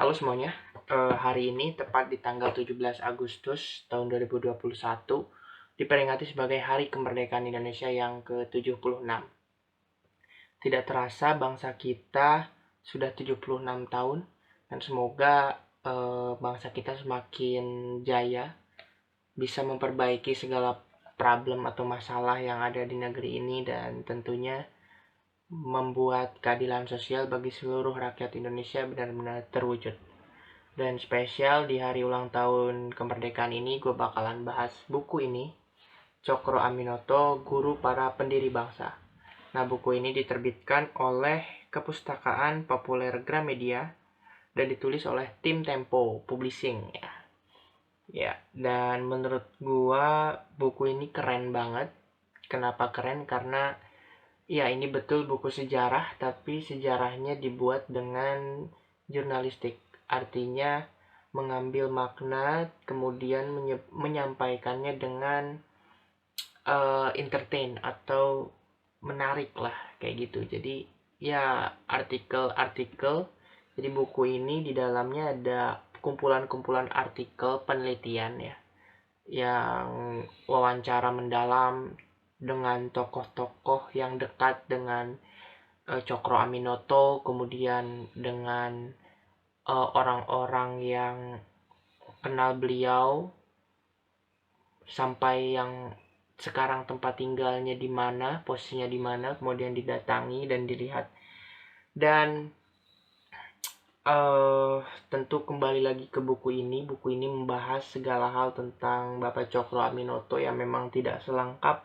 Halo semuanya, hari ini tepat di tanggal 17 Agustus tahun 2021 diperingati sebagai Hari Kemerdekaan Indonesia yang ke-76. Tidak terasa bangsa kita sudah 76 tahun dan semoga bangsa kita semakin jaya bisa memperbaiki segala problem atau masalah yang ada di negeri ini dan tentunya membuat keadilan sosial bagi seluruh rakyat Indonesia benar-benar terwujud. Dan spesial di hari ulang tahun kemerdekaan ini gue bakalan bahas buku ini, Cokro Aminoto, Guru Para Pendiri Bangsa. Nah, buku ini diterbitkan oleh Kepustakaan Populer Gramedia dan ditulis oleh tim Tempo Publishing ya. Ya, dan menurut gue buku ini keren banget. Kenapa keren? Karena ya ini betul buku sejarah, tapi sejarahnya dibuat dengan jurnalistik. Artinya mengambil makna kemudian menyampaikannya dengan entertain atau menarik lah kayak gitu. Jadi ya artikel-artikel. Jadi buku ini di dalamnya ada kumpulan-kumpulan artikel penelitian ya, yang wawancara mendalam dengan tokoh-tokoh yang dekat dengan Cokro Aminoto, kemudian dengan orang-orang yang kenal beliau sampai yang sekarang tempat tinggalnya di mana, posisinya di mana, kemudian didatangi dan dilihat. Dan tentu kembali lagi ke buku ini membahas segala hal tentang Bapak Cokro Aminoto yang memang tidak selengkap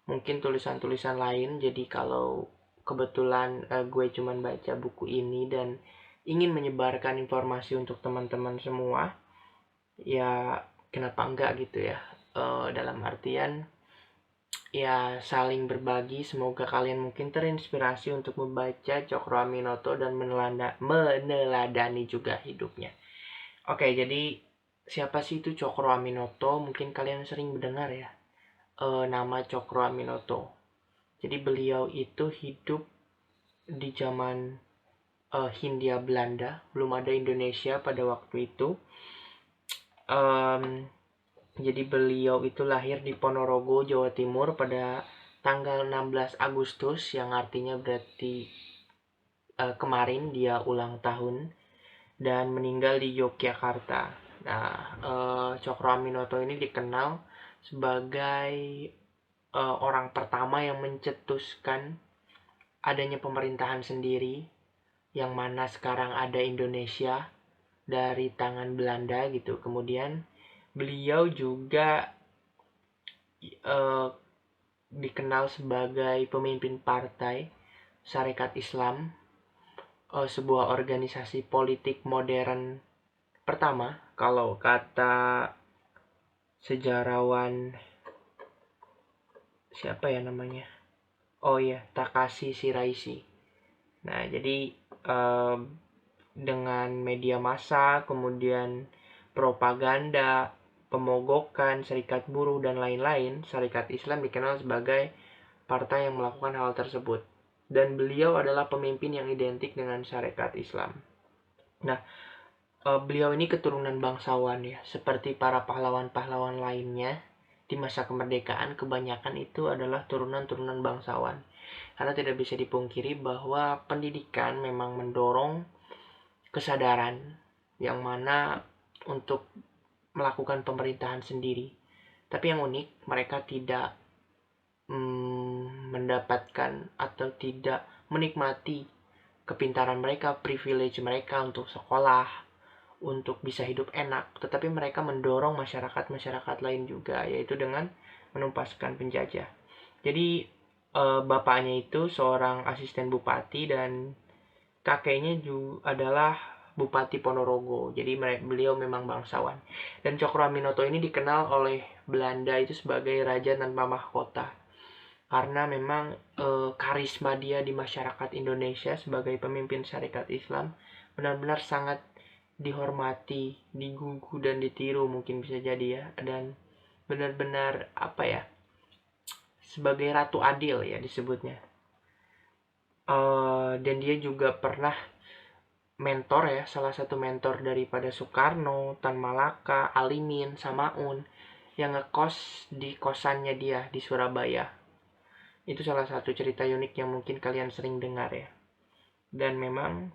mungkin tulisan-tulisan lain. Jadi kalau kebetulan gue cuman baca buku ini dan ingin menyebarkan informasi untuk teman-teman semua, ya kenapa enggak gitu ya. Dalam artian ya saling berbagi. Semoga kalian mungkin terinspirasi untuk membaca Cokro Aminoto dan meneladani juga hidupnya. Oke, jadi siapa sih itu Cokro Aminoto? Mungkin kalian sering mendengar ya nama Cokro Aminoto. Jadi beliau itu hidup di zaman Hindia Belanda, belum ada Indonesia pada waktu itu. Jadi beliau itu lahir di Ponorogo, Jawa Timur pada tanggal 16 Agustus, yang artinya berarti kemarin dia ulang tahun, dan meninggal di Yogyakarta. Nah, Cokro Aminoto ini dikenal sebagai orang pertama yang mencetuskan adanya pemerintahan sendiri, yang mana sekarang ada Indonesia dari tangan Belanda gitu. Kemudian beliau juga dikenal sebagai pemimpin partai Sarekat Islam, sebuah organisasi politik modern pertama kalau kata sejarawan siapa ya namanya, Takashi Shiraishi. Nah, jadi dengan media massa, kemudian propaganda, pemogokan, serikat buruh, dan lain-lain, Sarekat Islam dikenal sebagai partai yang melakukan hal tersebut. Dan beliau adalah pemimpin yang identik dengan Sarekat Islam. Nah, beliau ini keturunan bangsawan ya, seperti para pahlawan-pahlawan lainnya di masa kemerdekaan. Kebanyakan itu adalah turunan-turunan bangsawan. Karena tidak bisa dipungkiri bahwa pendidikan memang mendorong kesadaran yang mana untuk melakukan pemerintahan sendiri. Tapi yang unik, mereka tidak mendapatkan atau tidak menikmati kepintaran mereka, privilege mereka untuk sekolah, untuk bisa hidup enak. Tetapi mereka mendorong masyarakat-masyarakat lain juga, yaitu dengan menumpaskan penjajah. Jadi bapaknya itu seorang asisten bupati dan kakeknya juga adalah Bupati Ponorogo. Jadi beliau memang bangsawan. Dan Cokro Aminoto ini dikenal oleh Belanda itu sebagai raja tanpa mahkota. Karena memang karisma dia di masyarakat Indonesia sebagai pemimpin Sarekat Islam benar-benar sangat dihormati, digugu dan ditiru mungkin bisa jadi ya. Dan benar-benar sebagai ratu adil ya disebutnya. Dan dia juga pernah mentor ya, salah satu mentor daripada Soekarno, Tan Malaka, Alimin, Samaun yang ngekos di kosannya dia di Surabaya. Itu salah satu cerita unik yang mungkin kalian sering dengar ya. Dan memang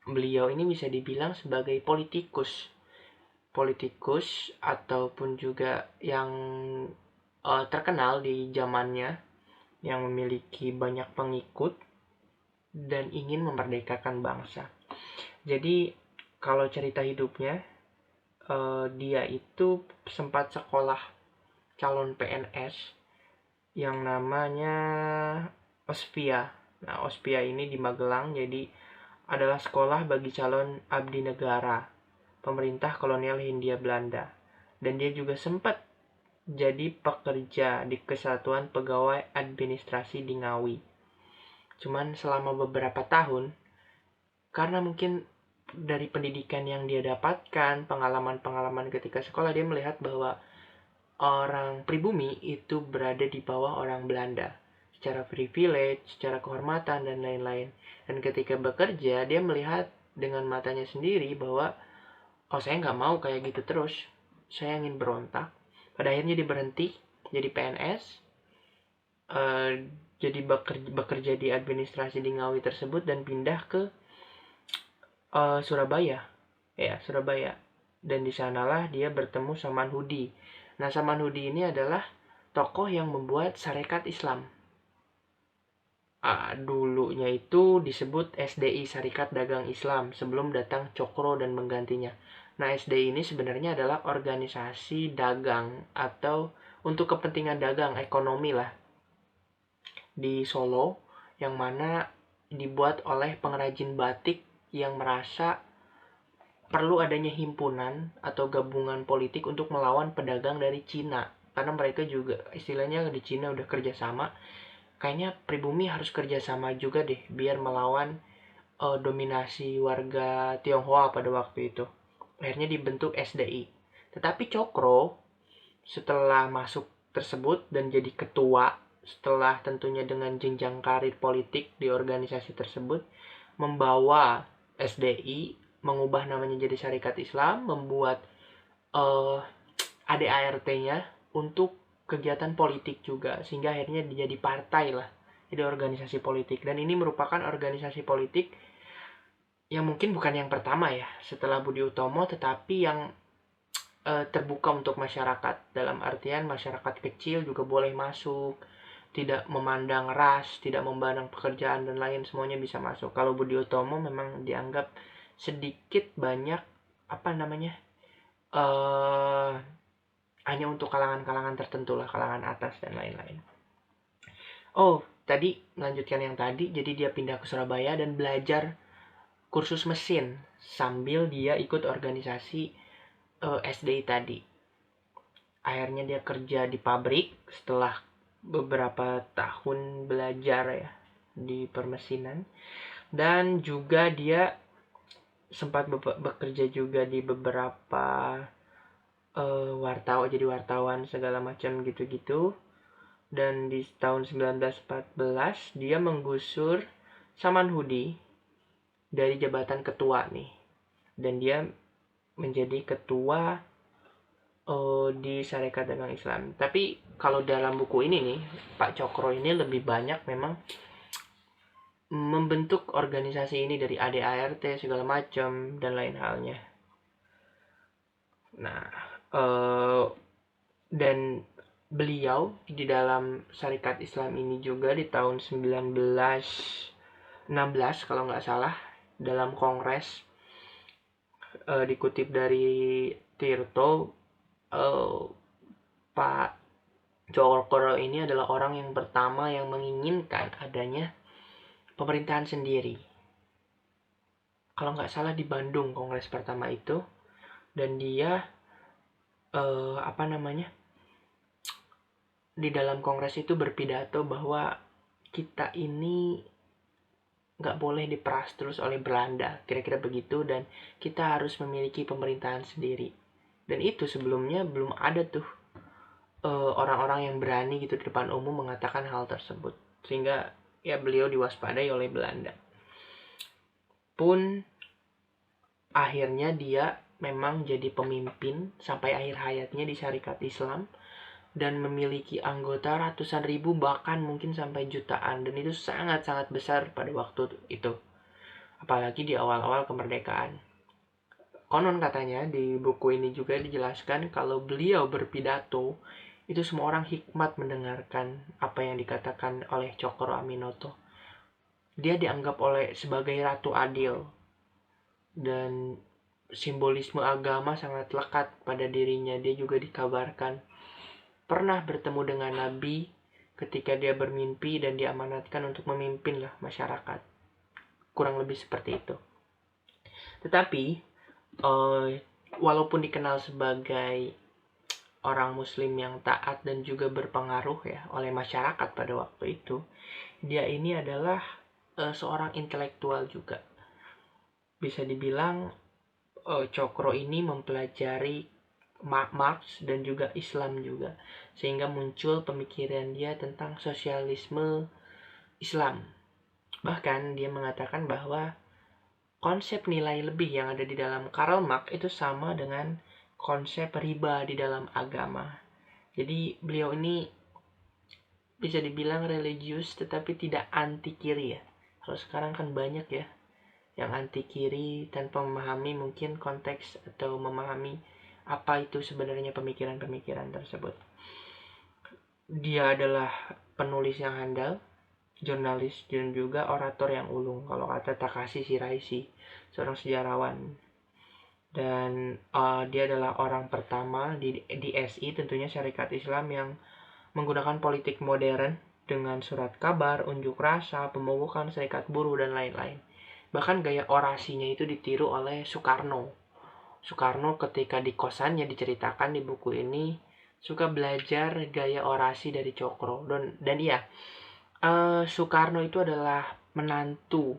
beliau ini bisa dibilang sebagai politikus ataupun juga yang terkenal di zamannya, yang memiliki banyak pengikut dan ingin memerdekakan bangsa. Jadi kalau cerita hidupnya, dia itu sempat sekolah calon PNS yang namanya Ospia. Nah, Ospia ini di Magelang, jadi adalah sekolah bagi calon abdi negara pemerintah kolonial Hindia Belanda. Dan dia juga sempat jadi pekerja di Kesatuan Pegawai Administrasi di Ngawi. Cuman selama beberapa tahun, karena mungkin dari pendidikan yang dia dapatkan, pengalaman-pengalaman ketika sekolah, dia melihat bahwa orang pribumi itu berada di bawah orang Belanda secara privilege, secara kehormatan, dan lain-lain. Dan ketika bekerja, dia melihat dengan matanya sendiri bahwa saya nggak mau kayak gitu terus, saya ingin berontak. Pada akhirnya dia berhenti jadi PNS, jadi bekerja di administrasi di Ngawi tersebut dan pindah ke Surabaya. Surabaya. Dan di sanalah dia bertemu Saman Hudi. Nah, Saman Hudi ini adalah tokoh yang membuat Sarekat Islam. Dulunya itu disebut SDI, Sarekat Dagang Islam, sebelum datang Cokro dan menggantinya. Nah, SDI ini sebenarnya adalah organisasi dagang atau untuk kepentingan dagang, ekonomi lah, di Solo, yang mana dibuat oleh pengrajin batik yang merasa perlu adanya himpunan atau gabungan politik untuk melawan pedagang dari Cina. Karena mereka juga istilahnya di Cina udah kerjasama. Kayaknya pribumi harus kerjasama juga deh biar melawan dominasi warga Tionghoa pada waktu itu. Akhirnya dibentuk SDI. Tetapi Cokro setelah masuk tersebut dan jadi ketua, setelah tentunya dengan jenjang karir politik di organisasi tersebut, membawa SDI, mengubah namanya jadi Syarikat Islam, membuat ADART-nya untuk kegiatan politik juga, sehingga akhirnya jadi partai lah, jadi organisasi politik. Dan ini merupakan organisasi politik yang mungkin bukan yang pertama ya setelah Budi Utomo, tetapi yang terbuka untuk masyarakat, dalam artian masyarakat kecil juga boleh masuk, tidak memandang ras, tidak memandang pekerjaan dan lain, semuanya bisa masuk. Kalau Budi Utomo memang dianggap sedikit banyak hanya untuk kalangan-kalangan tertentu lah, kalangan atas dan lain-lain. Tadi melanjutkan yang tadi, jadi dia pindah ke Surabaya dan belajar kursus mesin sambil dia ikut organisasi SDI tadi. Akhirnya dia kerja di pabrik setelah beberapa tahun belajar ya di permesinan, dan juga dia sempat bekerja juga di beberapa jadi wartawan segala macam gitu-gitu. Dan di tahun 1914 dia menggusur Saman Hudi dari jabatan ketua nih, dan dia menjadi ketua di Sarekat Dagang Islam. Tapi kalau dalam buku ini nih, Pak Cokro ini lebih banyak memang membentuk organisasi ini dari ADART segala macam dan lain halnya. Nah, dan beliau di dalam Sarekat Islam ini juga di tahun 1916 kalau nggak salah, dalam kongres, dikutip dari Tirto, Pak Cokro ini adalah orang yang pertama yang menginginkan adanya pemerintahan sendiri. Kalau nggak salah di Bandung kongres pertama itu, dan dia di dalam kongres itu berpidato bahwa kita ini nggak boleh diperas terus oleh Belanda, kira-kira begitu, dan kita harus memiliki pemerintahan sendiri. Dan itu sebelumnya belum ada tuh orang-orang yang berani gitu di depan umum mengatakan hal tersebut, sehingga ya beliau diwaspadai oleh Belanda. Pun akhirnya dia memang jadi pemimpin sampai akhir hayatnya di Syarikat Islam dan memiliki anggota ratusan ribu bahkan mungkin sampai jutaan, dan itu sangat-sangat besar pada waktu itu, apalagi di awal-awal kemerdekaan. Konon katanya di buku ini juga dijelaskan kalau beliau berpidato itu semua orang hikmat mendengarkan apa yang dikatakan oleh Cokro Aminoto. Dia dianggap sebagai ratu adil, dan simbolisme agama sangat lekat pada dirinya. Dia juga dikabarkan pernah bertemu dengan Nabi ketika dia bermimpi dan diamanatkan untuk memimpin masyarakat. Kurang lebih seperti itu. Tetapi walaupun dikenal sebagai orang muslim yang taat dan juga berpengaruh oleh masyarakat pada waktu itu, dia ini adalah seorang intelektual juga. Bisa dibilang Cokro ini mempelajari Marx dan juga Islam juga, sehingga muncul pemikiran dia tentang sosialisme Islam. Bahkan dia mengatakan bahwa konsep nilai lebih yang ada di dalam Karl Marx itu sama dengan konsep riba di dalam agama. Jadi beliau ini bisa dibilang religius tetapi tidak anti kiri ya. Kalau sekarang kan banyak ya yang anti kiri tanpa memahami mungkin konteks atau memahami apa itu sebenarnya pemikiran-pemikiran tersebut. Dia adalah penulis yang handal, jurnalis, dan juga orator yang ulung. Kalau kata Takashi Shiraishi, seorang sejarawan. Dan dia adalah orang pertama di SI, tentunya Syarikat Islam, yang menggunakan politik modern dengan surat kabar, unjuk rasa, pemogokan serikat buruh, dan lain-lain. Bahkan gaya orasinya itu ditiru oleh Soekarno. Soekarno ketika di kosannya diceritakan di buku ini suka belajar gaya orasi dari Cokro. Dan iya, Soekarno itu adalah menantu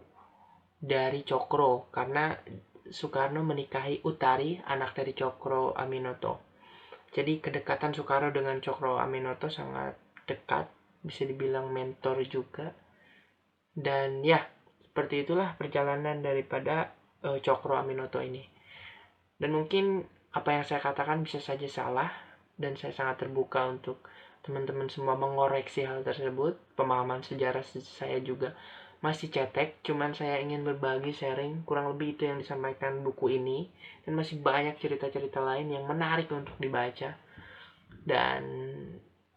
dari Cokro karena Soekarno menikahi Utari, anak dari Cokro Aminoto. Jadi kedekatan Soekarno dengan Cokro Aminoto sangat dekat, bisa dibilang mentor juga. Dan ya, seperti itulah perjalanan daripada Cokro Aminoto ini. Dan mungkin apa yang saya katakan bisa saja salah, dan saya sangat terbuka untuk teman-teman semua mengoreksi hal tersebut. Pemahaman sejarah saya juga masih cetek, cuman saya ingin berbagi, sharing, kurang lebih itu yang disampaikan buku ini. Dan masih banyak cerita-cerita lain yang menarik untuk dibaca. Dan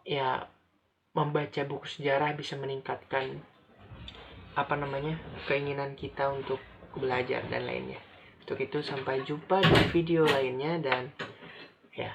ya, membaca buku sejarah bisa meningkatkan keinginan kita untuk belajar dan lainnya. Untuk itu sampai jumpa di video lainnya, dan ya,